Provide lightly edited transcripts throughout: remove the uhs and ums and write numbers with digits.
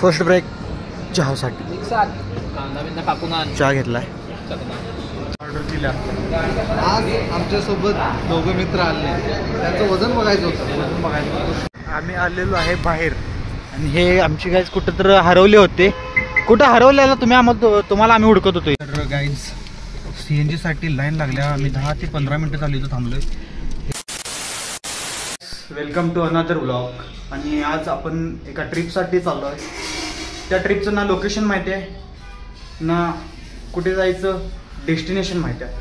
First break चहासाठी चहा घेतलाय. ऑर्डर दिला. आज आमच्यासोबत दोघं मित्र आले, त्यांचं वजन बघायचं होतं. आम्ही आलेलो आहे बाहेर आणि हे आमची गाईज कुठं तर हरवले होते. कुठं हरवलेला तुम्हाला आम्ही हुडकत होतो. तर गाईज CNG साठी लाईन लागल्या. आम्ही 10 ते 15 मिनिटं झाली इथं थांबलोय. Welcome to another vlog. आणि आज आपण एका ट्रिपसाठी चाललो आहे. त्या ट्रिपचं ना लोकेशन माहिती आहे ना, कुठे जायचं डेस्टिनेशन माहिती आहे.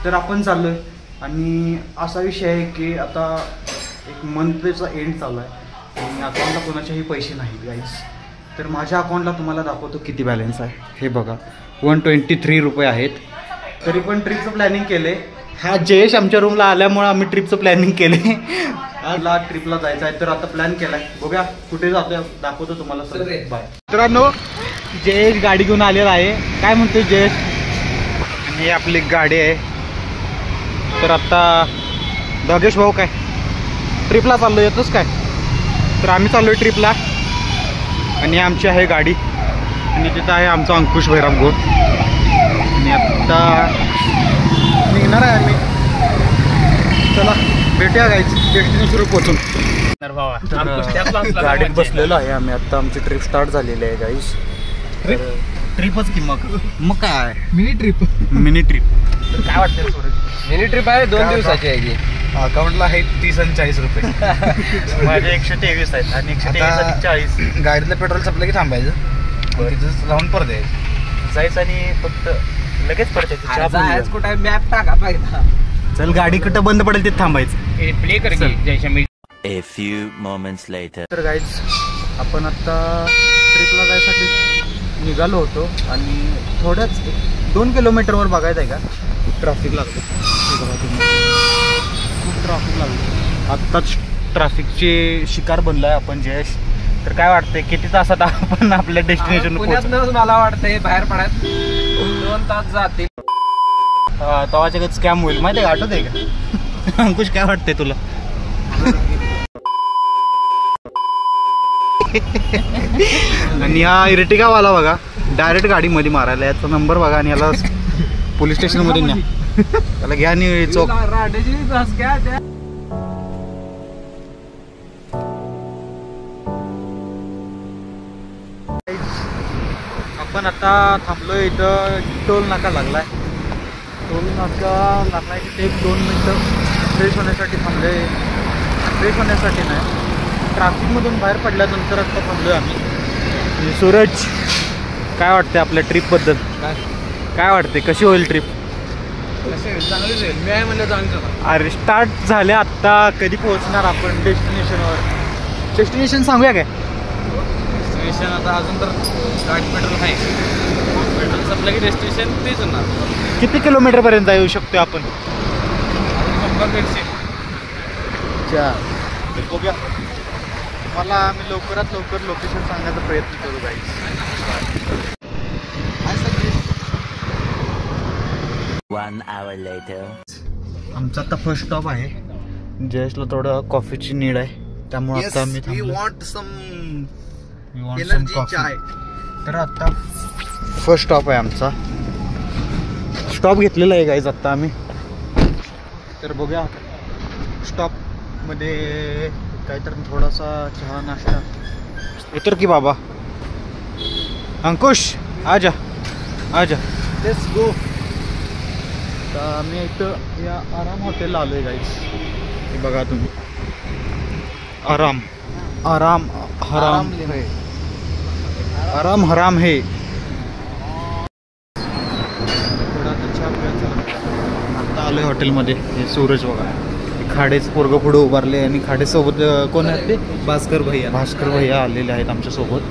तर आपण चाललो आहे आणि असा विषय आहे की आता एक मंथचा एंड चालू आहे आणि अकाउंटला कोणाचेही पैसे नाही गाईज. तर माझ्या अकाउंटला तुम्हाला दाखवतो किती बॅलन्स आहे. हे बघा 123 रुपये आहेत. तरी पण ट्रिपचं प्लॅनिंग केलं आहे. हा जयेश आमच्या रूमला आल्यामुळे आम्ही ट्रिपचं प्लॅनिंग केले. आजला ट्रिपला जायचं आहे तर आता प्लॅन केला आहे. बघूया कुठे जातोय, दाखवतो तुम्हाला सगळं. बाय मित्रांनो, जयेश गाडी घेऊन आलेला आहे. काय म्हणतोय जयेश? ही आपली गाडी आहे. तर आता भागेश भाऊ काय ट्रिपला चाललो, येतोच काय? तर आम्ही चाललोय ट्रिपला आणि आमची आहे गाडी आणि तिथं आहे आमचा अंकुश भैराम गोड. आणि आता निघणार आहे आम्ही. चला भेटूया गाईच डेस्टिनेशन पोहोचून. गाडीत बसलेलो आहे आम्ही. आता आमची ट्रिप स्टार्ट झालेली आहे गाईस. ट्रिपच की मग काय मिनी ट्रिप काय वाटतं सूरज? मिनी ट्रिप आहे, 2 दिवसाची आहे की. अकाउंटला आहे 30 आणि 40 रुपये. माझे 123 आहेत आणि 123 आणि 40. गाडीतलं पेट्रोल संपलं की थांबायचं, तिथं लावून परत जायचं आणि फक्त लगेच परत कुठे मॅप टाका पाहिजे. चल गाडी कुठं बंद पडेल तिथे थांबायचं. प्ले कर A few moments later. तर गाईज आपण आता ट्रिपला जायसाठी निघालो होतो आणि थोड्याच 2 किलोमीटरवर बघायचं आहे का ट्रॅफिक लागलं. खूप ट्रॅफिक लागलं. आत्ताच ट्रॅफिकचे शिकार बनलो आहे आपण जयेश. तर काय वाटतंय किती तासात आपण आपल्या डेस्टिनेशन पुण्यात? मला वाटतंय बाहेर पडायला 2 तास जातील. तवाच्या स्कॅम होईल माहिती आहे का? आठवत आहे का अंकुश? काय वाटतंय तुला? आणि हा इर्टिगावाला बघा डायरेक्ट गाडीमध्ये मारायला. याचा नंबर बघा आणि याला पोलीस स्टेशन मध्ये न्या. त्याला घ्या आणि चौक. आपण आता थांबलोय इथं. टोल नाका लागलाय. टोल नाका लागलाय तिथे 1-2 मिनटं फ्रेश होण्यासाठी थांबलोय. फ्रेश होण्यासाठी नाही, ट्रॅफिकमधून बाहेर पडल्यानंतर आता थांबलोय आम्ही. सूरज काय वाटतंय आपल्या ट्रिपबद्दल? काय वाटते कशी होईल ट्रिप? चांगलीच होईल. मी आहे म्हणलं चांगलं. अरे स्टार्ट झाले आत्ता. कधी पोहोचणार आपण डेस्टिनेशनवर? डेस्टिनेशन सांगूया काय? डेस्टिनेशन आता अजून तर गाडी पेट्रोल आहे. पेट्रोल संपलं की डेस्टिनेशन तेच होणार. किती किलोमीटर पर्यंत येऊ शकतो आपण? 100-150. बघूया. मला आम्ही लवकरात लवकर लोकेशन सांगण्याचा प्रयत्न करू गाईस. 1 hour later. आमचा आता फर्स्ट स्टॉप आहे. जयेशला थोडं कॉफीची नीड आहे त्यामुळे आता आम्ही तर आता फर्स्ट स्टॉप आहे आमचा. स्टॉप घेतलेला आहे गाईज आता आम्ही. तर बघूया स्टॉप मध्ये काहीतरी थोडासा चहा नाश्ता. उतर की बाबा. अंकुश आजा आजा. Let's go. तर आम्ही इथं या आराम हॉटेलला आलोय गाईस. हे बघा तुम्ही. आराम आराम हराम है. आराम हराम है. थोडा चहा प्यायचा. आता आलोय हॉटेलमध्ये. हे सूरज बघा. खाडेच पोरगं पुढे उभारले आणि खाडेसोबत कोण आहेत ते? भास्कर भैया आलेले आहेत आमच्यासोबत.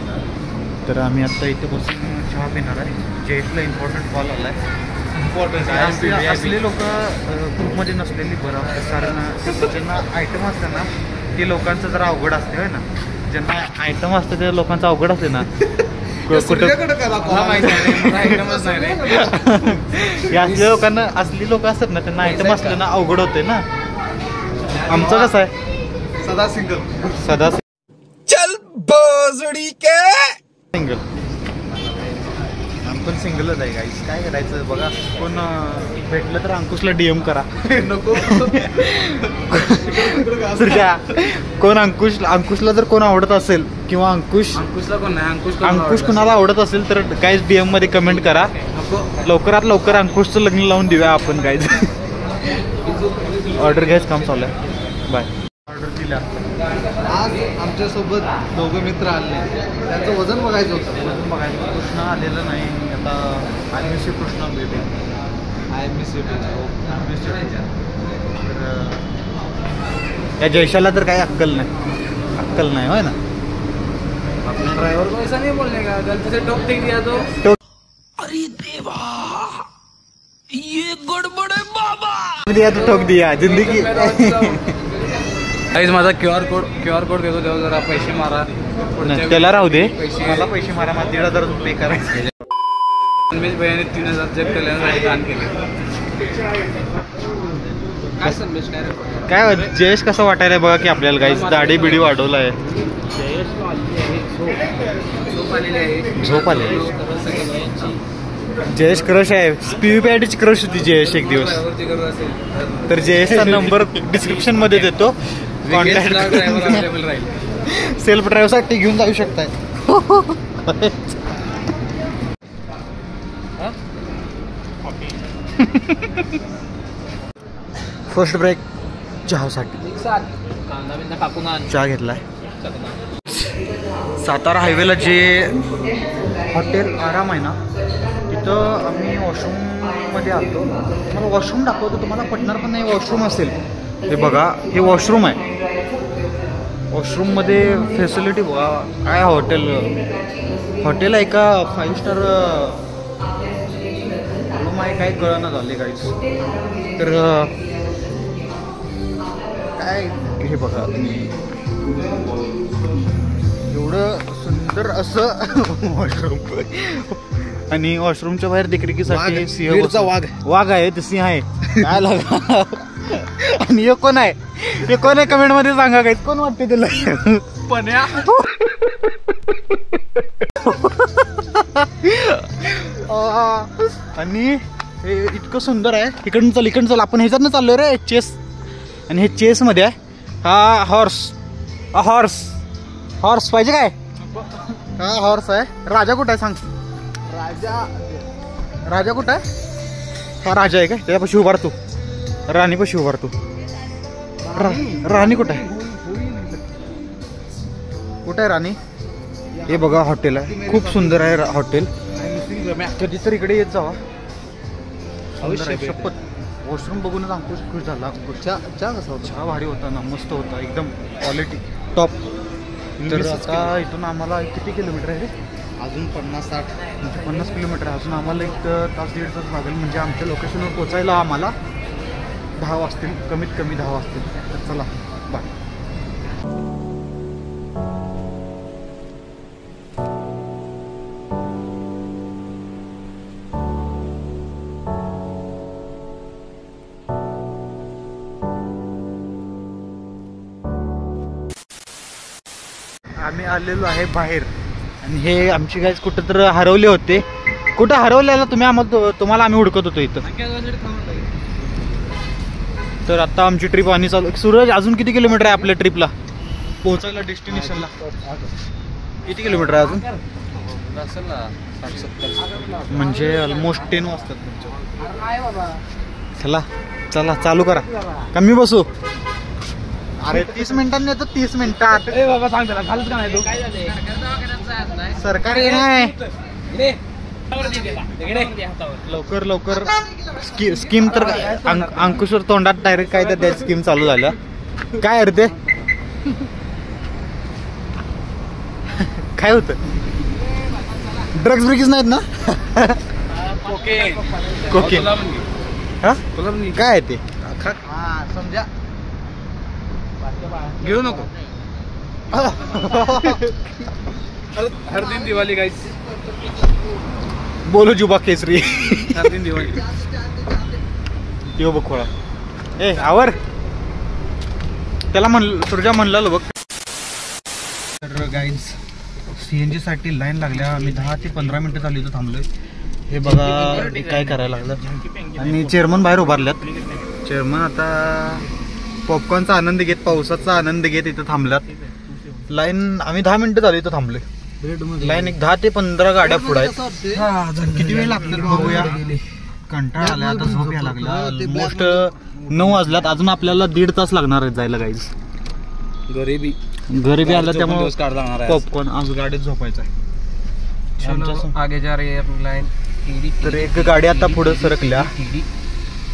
तर आम्ही आत्ता इथे बसून चहा पिणार आहे. जयेशला इम्पॉर्टंट कॉल आला आहे. असले लोक ग्रुपमध्ये नसलेली बरं, कारण ज्यांना आयटम असतं ना ते लोकांचं जरा अवघड असते है ना. ज्यांना आयटम असतं त्या लोकांचं अवघड असते ना. कुठं असल्या लोकांना, असली लोक असतात ना त्यांना आयटम असलं ना अवघड होते ना. आमचं कसं आहे? सदा सिंगल. चल बजडी के सिंगल. पण सिंगलच आहे गाईस. काय करायचं बघा. कोण भेटलं तर अंकुशला DM करा. नको कोण अंकुशला जर कोण आवडत असेल किंवा अंकुशला कोण नाही, अंकुश कुणाला आवडत असेल तर गाईज DM मध्ये कमेंट करा. लवकरात लवकर अंकुशचं लग्न लावून देऊया आपण गाईज. ऑर्डर घ्यायचं काम चालू आहे. बाय. ऑर्डर दिला. आज आमच्यासोबत दोघं मित्र आले. त्यांचं वजन बघायचं होतं. वजन बघायचं. कृष्णा आलेलं नाही आता. I miss you Krishna baby. I miss you. या जयशाला तर काही अक्कल नाही होय ना. अपने ड्राइवर को ऐसा नहीं बोलने का, गलती से टोक दे दिया तो. अरे देवा, ये गड़बड़ है बाबा. दिया तो ठोक दिया जिंदगी. गाइस माझा क्यूआर कोड देतो, तेव्हा जरा पैसे मारा. नाही, त्याला राहू दे. मला पैसे मारा. मला 1,500 पे करायचे. रणवीर भैयाने 3,000 जग कल्याणासाठी दान केले. काय संदेश काय रेकॉर्ड. काय जयेश कसं वाटायला बघा की आपल्याला गाईस दाढी बिडी वाढवलाय. झोप आलेली. जयेश क्रश आहे. PVPIDची क्रश होती जयेश एक दिवस. तर जयेशचा नंबर डिस्क्रिप्शन मध्ये देतो. कॉन्टॅक्ट सेल्फ ड्राईव्ह साठी घेऊन जाऊ शकताय. फर्स्ट ब्रेक चहासाठी. चहा घेतलाय. सातारा हायवेला जे हॉटेल आराम आहे ना, तिथं आम्ही वॉशरूममध्ये आलो. तुम्हाला वॉशरूम दाखवतो. तुम्हाला पटणार पण नाही वॉशरूम असेल. हे बघा, हे वॉशरूम आहे. वॉशरूममध्ये फॅसिलिटी बघा. काय हॉटेल आहे का 5 स्टार रूम आहे काय कळना झाले काहीच. तर काय हे बघा तुम्ही, एवढं सुंदर असं वॉशरूम. आणि वॉशरूमच्या बाहेर देखरेखीसाठी सिंह वाघ आहे. ते सिंह आहे काय लागा. आणि हे कोण आहे कमेंट मध्ये सांगा. काय कोण वाटते तुला. पण्या. आणि हे इतकं सुंदर आहे. इकडून चल आपण ह्याच्यातनं चाललोय रे. चेस. आणि हे चेस मध्ये आहे. हा हॉर्स पाहिजे काय. हा हॉर्स आहे. राजा कुठं आहे सांग. राजा कुठं आहे. हा राजा आहे काय. त्याच्यापाशी उभारतो. राणीपाशी उभारतो. राणी कुठं आहे. कुठं आहे राणी. हे बघा हॉटेल आहे. खूप सुंदर आहे हॉटेल. कधी तर इकडे येत जावा. शपथ. वॉशरूम बघूनच अंकुश खुश झाला. चहा कसा होता. चहा भारी होता ना. मस्त होता एकदम. Quality top. तर आता इथून आम्हाला किती किलोमीटर आहे रे. अजून 50-60 म्हणजे 50 किलोमीटर. अजून आम्हाला 1 तास 1.5 तास लागेल. म्हणजे आमच्या लोकेशनवर पोचायला आम्हाला 10 वाजतील. कमीत कमी 10 वाजतील. तर चला बाय. आम्ही आलेलो आहे बाहेर. आणि हे आमची गाईज कुठं तर हरवले होते. कुठं हरवलेला तुम्हाला आम्ही हुडकत होतो इथं. तर आता आमची ट्रिप आणि चालू. सूरज अजून किती किलोमीटर आहे आपल्या ट्रिपला पोहोचायला डेस्टिनेशनला. किती किलोमीटर आहे अजून. असेल ना 60-70. म्हणजे ऑलमोस्ट 10 वाजतात. चला चालू करा. कमी बसू. अरे 30 मिनिटांनी येतो. 30 मिनिटात. बाबा सांग त्याला घालच का नाही तू. सरकारी नाही. लवकर स्कीम तर अंकुशवर तोंडात डायरेक्ट काय तर त्या स्कीम चालू झाल्या. काय अरे ते काय होतं. ड्रग्स ब्रिग्स नाहीत ना. कोके हा काय आहे ते. समजा घेऊ नको. हर दिन दिवाळी गाईस. बोलो जुबा केसरी. हर दिन दिवाळी. यो बघ खोळा. ए आवर. त्याला तुझ्या म्हणलं बघ. तर गाईज CNG साठी लाईन लागल्या. आम्ही 10 ते 15 मिनिटं झाली इथं थांबलोय. हे बघा काय करायला लागलं. आणि चेअरमन बाहेर उभारल्यात. चेअरमन आता पॉपकॉर्नचा आनंद घेत, पावसाचा आनंद घेत इथं थांबल्यात. लाईन आम्ही 10 मिनिटं झाली इथं थांबलोय. लाईन एक 10 ते 15 गाड्या पुढे आहेत. किती वेळ लागतात बघूया. कंटाळा आला आता, झोप यायला लागला. ऑलमोस्ट 9 वाजल्यात. अजून आपल्याला 1.5 तास लागणार आहेत जायला गाईज. घरी बी आलं त्यामुळे पॉपकॉर्न आज गाडीत झोपायचं आहे. तर एक गाडी आता पुढे सरकल्या.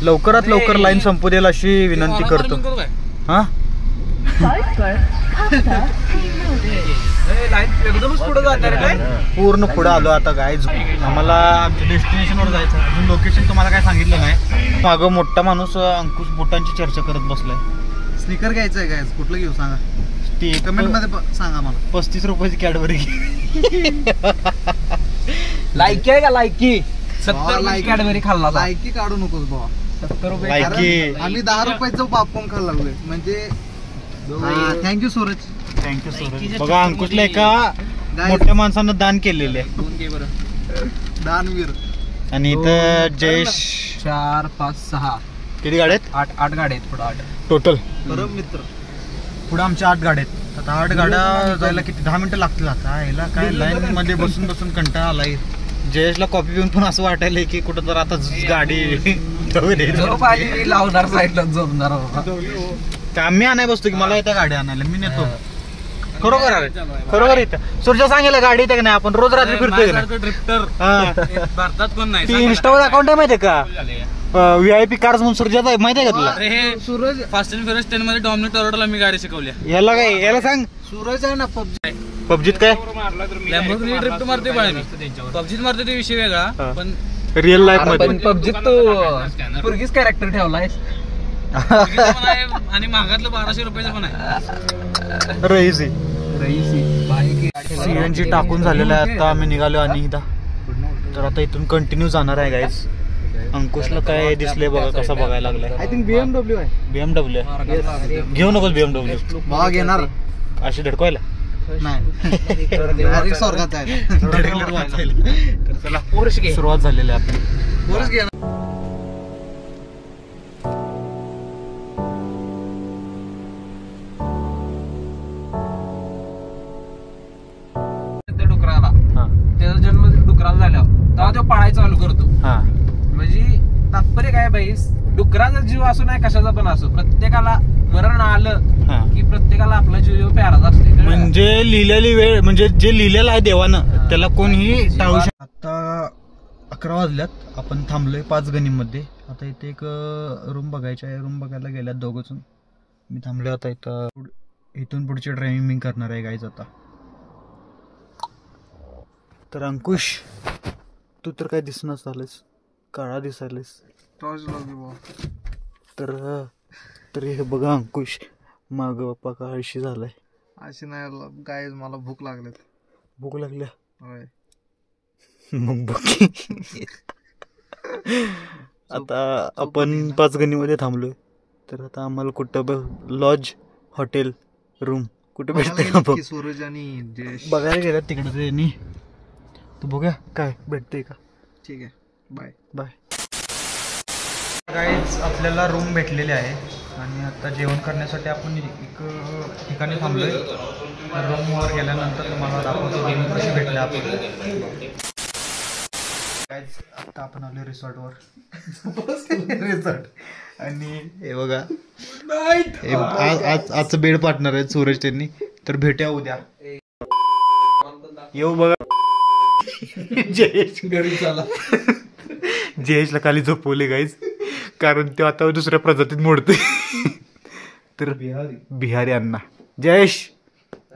लवकरात लवकर लाईन संपू देईल अशी विनंती करतो. हा पूर्ण पुढे आलो आता गाईज. आम्हाला आमच्या डेस्टिनेशनवर जायचं. अजून लोकेशन तुम्हाला काय सांगितलं नाही. मागं मोठा माणूस अंकुश बोटांची चर्चा करत बसलाय. स्निकर घ्यायचं आहे काय? कुठलं घेऊ सांगा, ते कमेंट मध्ये सांगा मला. 35 रुपयाची कॅडबरी. लायकी आहे का? लायकी भावा, 70 लायकी कॅडबरी खाल्ला होता. लायकी काढू नकोस भावा. 70 रुपये लायकी. आम्ही 10 रुपयाचं पॉपकॉर्न खायला लागलोय म्हणजे. थँक्यू सूरज. थँक्यू सूरज. बघा अंकुशला एका मोठ्या माणसानं दान केलेले आहे. दानवीर. आणि इथं जयेश. 4 5 6 किती गाड्या आहेत? 8 गाड्या आहेत पुढे. 8 टोटल. परम मित्र. पुढे आमच्या 8 गाड्या आहेत. आता 8 गाड्या जायला किती 10 मिनिटं लागतील. आता याला काय लाईन मध्ये बसून बसून कंटाळा आलाय. जयेशला कॉफी पिऊन पण असं वाटायलंय की कुठं तर आता गाडी झोप आली. लावणार साईडला झोपणार. आम्ही आणाय बसतो की मला येत्या गाडी आणायला. मी नेतो. खरोखर आहे, खरोखर येतं. सूर्या सांगायला गाडी येते का नाही. आपण रोज रात्री फिरतोय ड्रिफ्टर. भारतात कोण नाही. ती इंस्टावर अकाउंट आहे माहितीये का? VIP कार्स म्हणून सूर्याचा आहे माहितीये का तुला? हे सूरज फास्ट अँड फ्युरियस 10 मध्ये डॉमिनेट टोयोटाला मी गाडी शिकवली. याला काय, याला सांग. सूरज आहे ना पबजी. पबजीत काय लॅम्बोर्गिनी ड्रिफ्ट मारते बाळा मी. पबजीत मारते ते विषय वेगळा. पण रिअल लाईफ मध्ये पबजीत तो पुर्गीच कॅरेक्टर ठेवलाय. आणि महागातलं 1200 रुपयाचं पण आहे. रईसी. CNG टाकून झालेलं आहे. आता आम्ही निघालो आणि तर आता इथून कंटिन्यू जाणार आहे गाईज. अंकुशला काय दिसलंय बघा, कसा बघायला लागलाय. आय थिंक BMW आहे. BMW आहे. घेऊ नकोस BMW. भावा घेणार अशी धडकवायला नाही. डायरेक्ट स्वर्गात आहे. तर चला सुरुवात झालेली आहे आपली. पोरच घेणार. डुकराला हा त्याचा जन्म डुकराला झाल्यावर तेव्हा तो पळायला चालू करतो. हा म्हणजे तात्पर्य काय बाई, डुकराचा जीव असो नाही कशाचा पण असो, प्रत्येकाला मरण आलं हा. की प्रत्येकाला आपला जीव प्याराच असते. म्हणजे लिहिलेली वेळ, म्हणजे जे लिहिलेलं आहे देवानं त्याला कोणीही टाळू शकत. आता 11 वाजल्यात. आपण थांबलोय 5 गणीमध्ये. आता इथे एक रूम बघायची आहे. रूम बघायला गेल्यात दोघंजण. मी थांबलोय आता इथं. इथून पुढची ड्रायव्हिंग मी करणार आहे गाईज आता. तर अंकुश तू तर काय दिसणार झालंस, काळा दिसायलास. तर हे बघा अंकुश माग बाप्पा का आळशी झालाय. अशी नाही गाईज, मला भूक लागलेत. भूक लागल्या होय. मग बघ. आता आपण 5 गणीमध्ये थांबलोय. तर आता आम्हाला कुठं लॉज, हॉटेल, रूम कुठे भेटते का बघ. सूरज आणि जयेश बघायला गेल्यात तिकडे त्यांनी. तू बघूया काय भेटते का. ठीक आहे, बाय बाय. गाईज आपल्याला रूम भेटलेली आहे आणि आता जेवण करण्यासाठी आपण एक ठिकाणी थांबलोय. रूमवर गेल्यानंतर तुम्हाला दाखवतो रूम कशी भेटले आपण. गाईज आता आपण आलो रिसॉर्टवर. रिसॉर्ट. आणि हे बघा आजचं बेड पार्टनर आहे सूरज त्यांनी. तर भेटूया उद्या. येऊ बघा. जयेश घरी चला. जयेशला खाली झोपवले गाईज, कारण ते आता दुसऱ्या प्रजातीत मोडते. तर Bihari Anna. Jayesh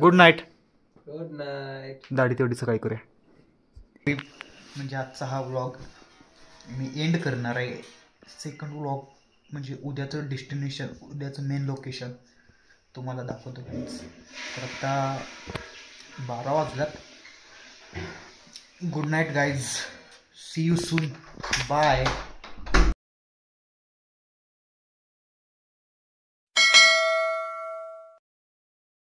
good night. Good night. दाढी तेवढी सकाळी करूया. म्हणजे आजचा हा व्लॉग मी एंड करणार आहे. सेकंड व्लॉग म्हणजे उद्याचं डेस्टिनेशन, उद्याचं मेन लोकेशन तुम्हाला दाखवतो प्लीज. तर आता 12 वाजल्यात. Good night guys. See you soon. Bye.